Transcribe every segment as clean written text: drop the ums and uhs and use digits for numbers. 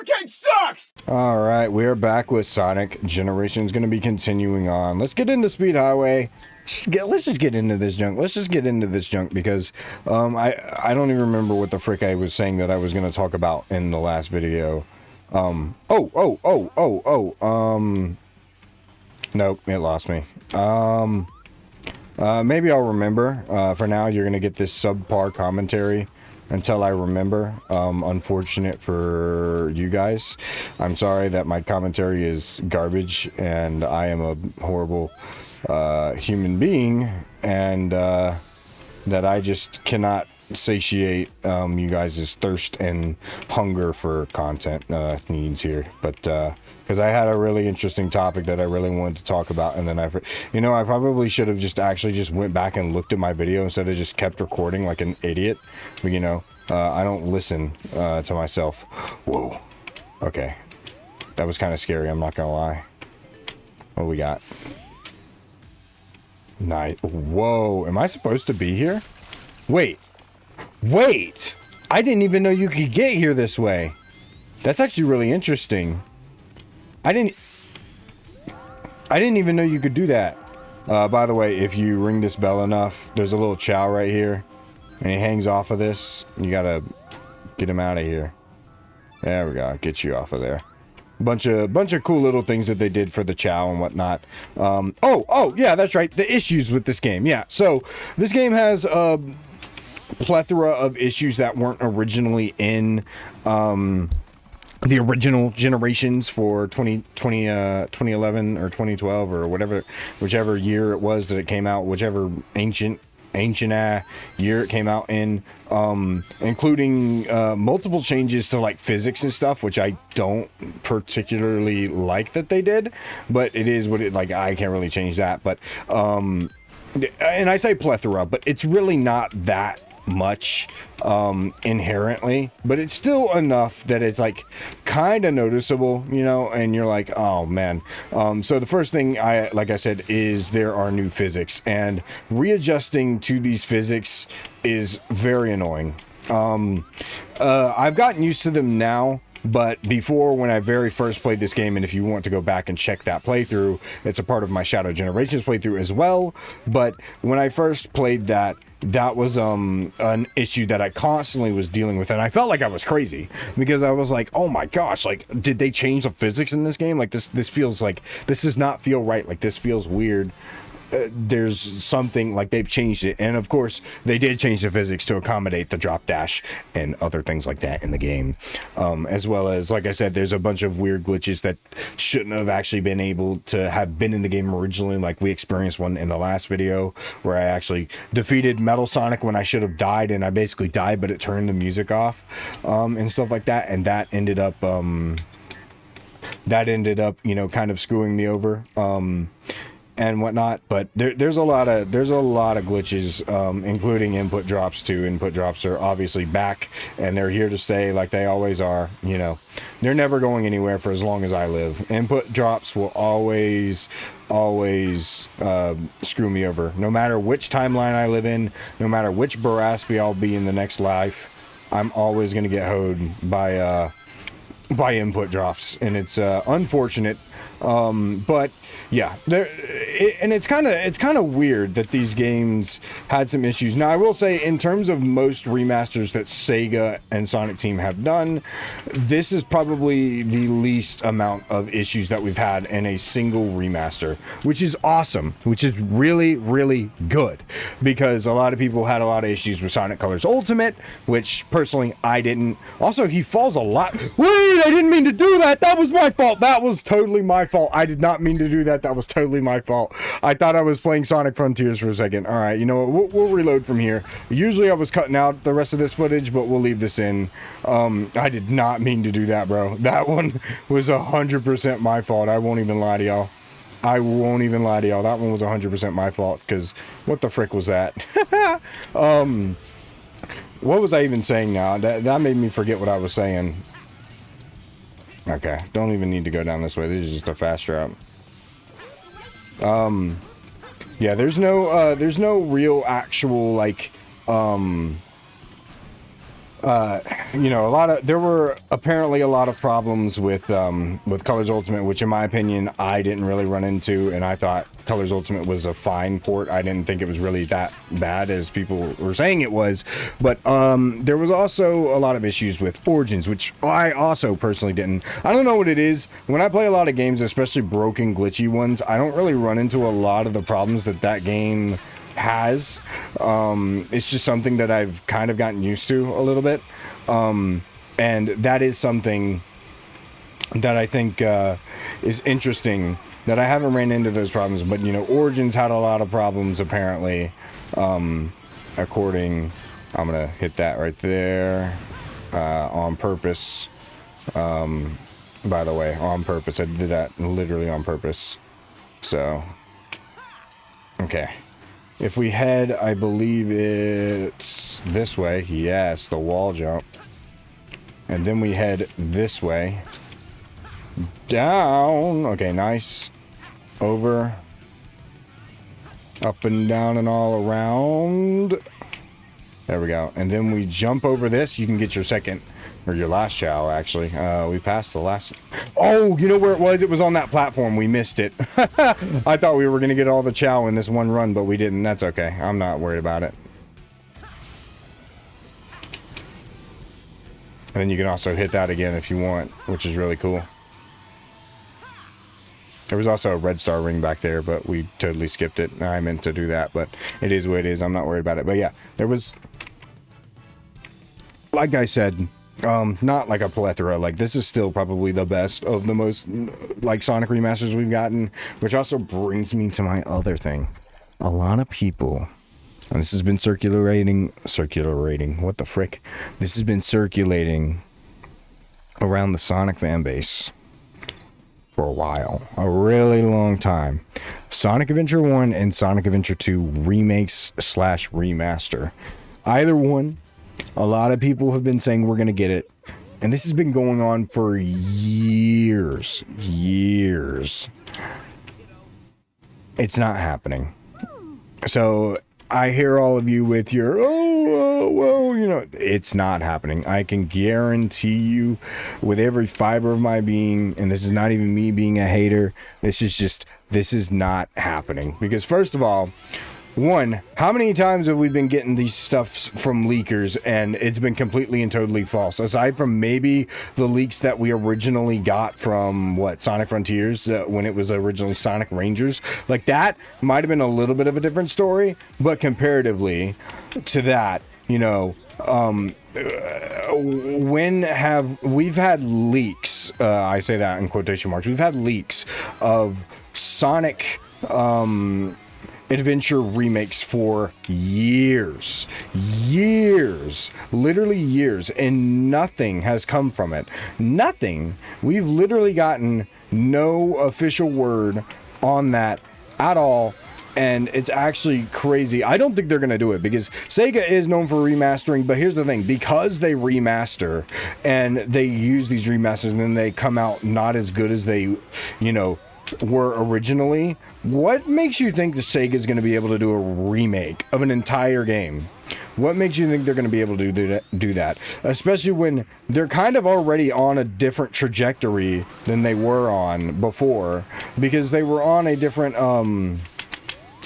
arcade sucks! Alright, we're back with Sonic Generations. Gonna be continuing on. Let's get into Speed Highway. Let's just get into this junk. Let's just get into this junk because I don't even remember what the frick I was saying that I was gonna talk about in the last video. Nope, it lost me. Maybe I'll remember. For now, you're gonna get this subpar commentary until I remember. Unfortunate for you guys. I'm sorry that my commentary is garbage and I am a horrible human being, and that I just cannot satiate you guys' thirst and hunger for content needs here. But because I had a really interesting topic that I really wanted to talk about, and then I probably should have just went back and looked at my video instead of just kept recording like an idiot. But I don't listen to myself. Whoa. Okay. That was kind of scary, I'm not gonna lie. What we got? Nice. Whoa, am I supposed to be here? Wait. I didn't even know you could get here this way. That's actually really interesting. I didn't even know you could do that. By the way, if you ring this bell enough, there's a little chow right here, and he hangs off of this. You gotta get him out of here. There we go. Get you off of there. Bunch of cool little things that they did for the chow and whatnot. Oh yeah, that's right. The issues with this game. Yeah, so this game has a plethora of issues that weren't originally in the original generations for 2011 or 2012 or whichever year it was that it came out, whichever ancient year it came out in, including multiple changes to like physics and stuff, which I don't particularly like that they did, but it is what it, like, I can't really change that. But and I say plethora, but it's really not that much inherently, but it's still enough that it's like kind of noticeable, and you're like, oh man. So the first thing like I said, is there are new physics, and readjusting to these physics is very annoying. I've gotten used to them now, but before, when I very first played this game, and if you want to go back and check that playthrough, it's a part of my Shadow Generations playthrough as well. But when I first played that was an issue that I constantly was dealing with, and I felt like I was crazy because I was like, oh my gosh, like, did they change the physics in this game? Like, this feels like, this does not feel right. Like, this feels weird. There's something, like, they've changed it, and of course they did change the physics to accommodate the drop dash and other things like that in the game, as well as, like I said, there's a bunch of weird glitches that shouldn't have actually been able to have been in the game originally. Like, we experienced one in the last video where I actually defeated Metal Sonic when I should have died, and I basically died, but it turned the music off, and stuff like that, and that ended up kind of screwing me over and whatnot. But there's a lot of glitches, including input drops too. Input drops are obviously back, and they're here to stay, like they always are. They're never going anywhere for as long as I live. Input drops will always screw me over, no matter which timeline I live in, no matter which Baraspy I'll be in the next life. I'm always gonna get hoed by input drops, and it's unfortunate, but yeah, it's kind of weird that these games had some issues. Now, I will say, in terms of most remasters that Sega and Sonic Team have done, this is probably the least amount of issues that we've had in a single remaster, which is awesome, which is really, really good, because a lot of people had a lot of issues with Sonic Colors Ultimate, which personally I didn't. Also, he falls a lot. Wait, I didn't mean to do that. That was my fault. That was totally my fault. I did not mean to do that. That was totally my fault. I thought I was playing Sonic Frontiers for a second. All right, you know what? We'll reload from here. Usually I was cutting out the rest of this footage, but we'll leave this in. I did not mean to do that, bro. That one was 100% my fault. I won't even lie to y'all. That one was 100% my fault, because what the frick was that? What was I even saying now? That made me forget what I was saying. Okay, don't even need to go down this way. This is just a fast route. Yeah, there's no real actual, like, you know, there were apparently a lot of problems with Colors Ultimate, which in my opinion I didn't really run into, and I thought Colors Ultimate was a fine port. I didn't think it was really that bad as people were saying it was, but there was also a lot of issues with Origins, which I also personally didn't. I don't know what it is. When I play a lot of games, especially broken, glitchy ones, I don't really run into a lot of the problems that game has. It's just something that I've kind of gotten used to a little bit, and that is something that I think is interesting, that I haven't ran into those problems. But you know, Origins had a lot of problems apparently, according, I'm gonna hit that right there on purpose, by the way, on purpose. I did that literally on purpose. So okay, if we head, I believe it's this way. Yes, the wall jump. And then we head this way. Down. Okay, nice. Over. Up and down and all around. There we go. And then we jump over this. You can get your second, or your last chow, actually. We passed the last... Oh, you know where it was? It was on that platform. We missed it. I thought we were going to get all the chow in this one run, but we didn't. That's okay. I'm not worried about it. And then you can also hit that again if you want, which is really cool. There was also a red star ring back there, but we totally skipped it. I meant to do that, but it is what it is. I'm not worried about it. But yeah, there was... Like I said... not like a plethora. Like, this is still probably the best of the most like Sonic remasters we've gotten, which also brings me to my other thing. A lot of people, and this has been circulating, what the frick? This has been circulating around the Sonic fan base for a while, a really long time. Sonic Adventure 1 and Sonic Adventure 2 remakes / remaster. Either one. A lot of people have been saying we're going to get it. And this has been going on for years. It's not happening. So I hear all of you with your, well, you know, it's not happening. I can guarantee you with every fiber of my being, and this is not even me being a hater, this is not happening. Because first of all, one, how many times have we been getting these stuffs from leakers and it's been completely and totally false? Aside from maybe the leaks that we originally got from, what, Sonic Frontiers, when it was originally Sonic Rangers. Like, that might have been a little bit of a different story, but comparatively to that, you know, we've had leaks, I say that in quotation marks, we've had leaks of Sonic, Adventure remakes for years, literally years, and nothing has come from it. Nothing. We've literally gotten no official word on that at all, and it's actually crazy. I don't think they're gonna do it, because Sega is known for remastering, but here's the thing, because they remaster and they use these remasters and then they come out not as good as they, you know, were originally. What makes you think the Sega is going to be able to do a remake of an entire game? What makes you think they're going to be able to do that? Especially when they're kind of already on a different trajectory than they were on before, because they were on a different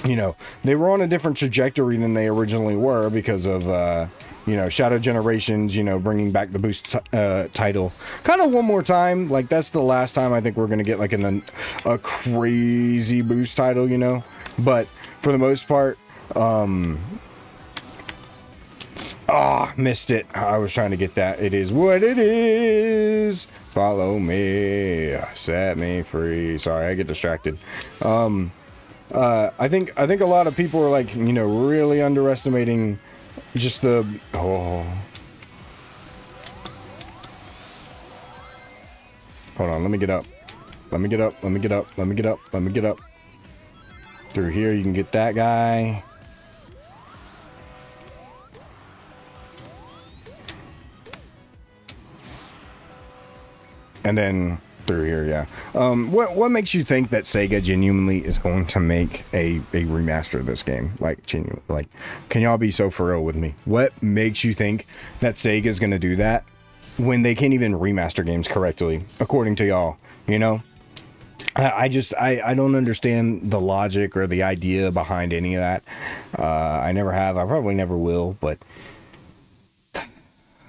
you know, they were on a different trajectory than they originally were because of you know, Shadow Generations, you know, bringing back the boost title kind of one more time. Like, that's the last time I think we're going to get like a crazy boost title, you know. But for the most part, missed it. I was trying to get that. It is what it is. Follow me, set me free. Sorry, I get distracted. I think a lot of people are, like, you know, really underestimating just the... Oh. Hold on, let me get up. Let me get up. Through here, you can get that guy. And then through here, yeah. What makes you think that Sega genuinely is going to make a remaster of this game? Like, genuinely, like, can y'all be so for real with me? What makes you think that Sega is going to do that when they can't even remaster games correctly, according to y'all? You know, I don't understand the logic or the idea behind any of that. I never have. I probably never will, but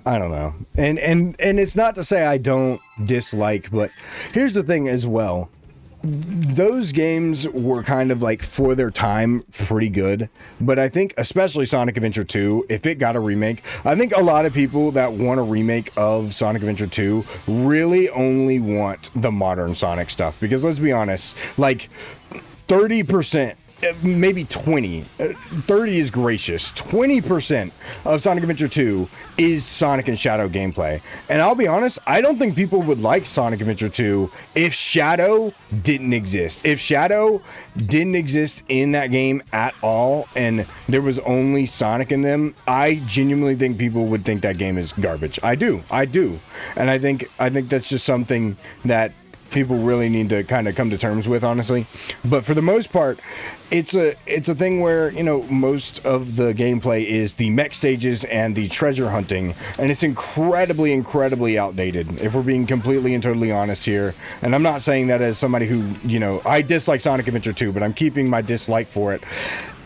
I don't know. And it's not to say I don't dislike, but here's the thing as well. Those games were kind of like, for their time, pretty good. But I think, especially Sonic Adventure 2, if it got a remake, I think a lot of people that want a remake of Sonic Adventure 2 really only want the modern Sonic stuff. Because let's be honest, like 30%, maybe 20, 30 is gracious, 20% of Sonic Adventure 2 is Sonic and Shadow gameplay. And I'll be honest, I don't think people would like Sonic Adventure 2 if Shadow didn't exist. If Shadow didn't exist in that game at all and there was only Sonic in them, I genuinely think people would think that game is garbage. I do. And I think that's just something that people really need to kind of come to terms with, honestly. But for the most part, it's a thing where, you know, most of the gameplay is the mech stages and the treasure hunting, and it's incredibly outdated, if we're being completely and totally honest here. And I'm not saying that as somebody who, you know, I dislike Sonic Adventure 2, but I'm keeping my dislike for it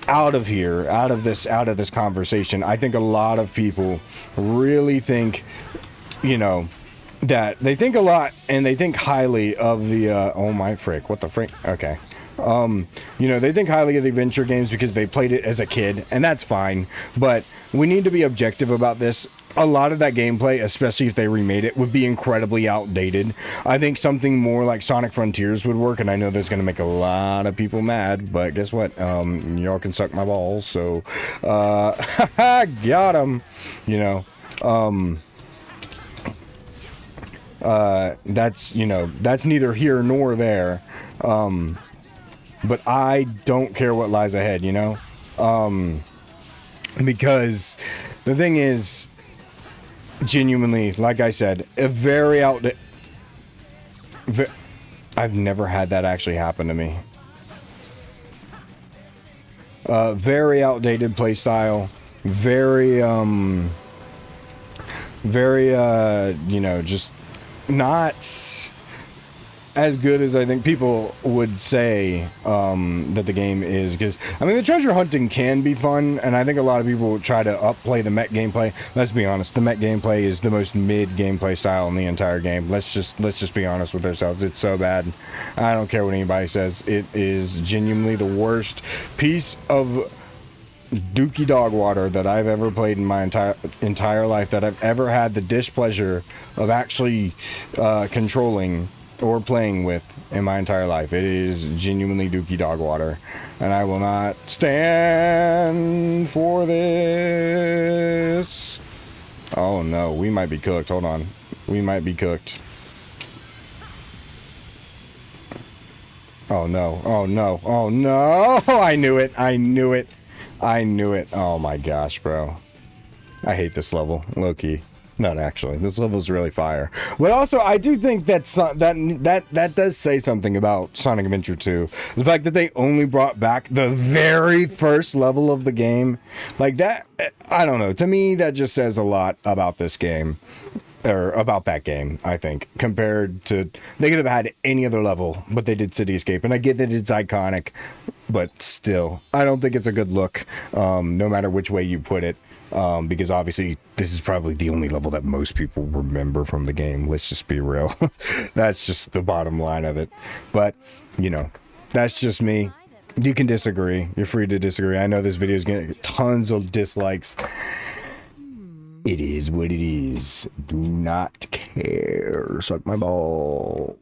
out of here, out of this conversation. I think a lot of people really think, you know, that they think a lot and they think highly of the oh my frick, what the frick, okay, you know, they think highly of the adventure games because they played it as a kid, and that's fine, but we need to be objective about this. A lot of that gameplay, especially if they remade it, would be incredibly outdated. I think something more like Sonic Frontiers would work, and I know that's going to make a lot of people mad, but guess what, y'all can suck my balls, so got him, you know. That's, you know, that's neither here nor there. But I don't care what lies ahead, you know? Because the thing is, genuinely, like I said, a very I've never had that actually happen to me. Very outdated playstyle, very, you know, just not as good as I think people would say that the game is, because I mean the treasure hunting can be fun, and I think a lot of people try to upplay the mech gameplay. Let's be honest, the mech gameplay is the most mid gameplay style in the entire game. Let's just be honest with ourselves. It's so bad. I don't care what anybody says. It is genuinely the worst piece of dookie dog water that I've ever played in my entire life, that I've ever had the displeasure of actually controlling or playing with in my entire life. It is genuinely dookie dog water, and I will not stand for this. Oh no, we might be cooked. Hold on, we might be cooked. Oh no, oh no, oh no. I knew it. Oh my gosh, bro. I hate this level, low-key. Not actually. This level is really fire. But also, I do think that that does say something about Sonic Adventure 2. The fact that they only brought back the very first level of the game. Like that, I don't know. To me, that just says a lot about this game. Or about that game, I think, compared to, they could have had any other level, but they did City Escape, and I get that it's iconic, but still, I don't think it's a good look, no matter which way you put it, because obviously, this is probably the only level that most people remember from the game, let's just be real. That's just the bottom line of it, but, you know, that's just me. You can disagree, you're free to disagree. I know this video is getting tons of dislikes. It is what it is. Do not care. Suck my ball.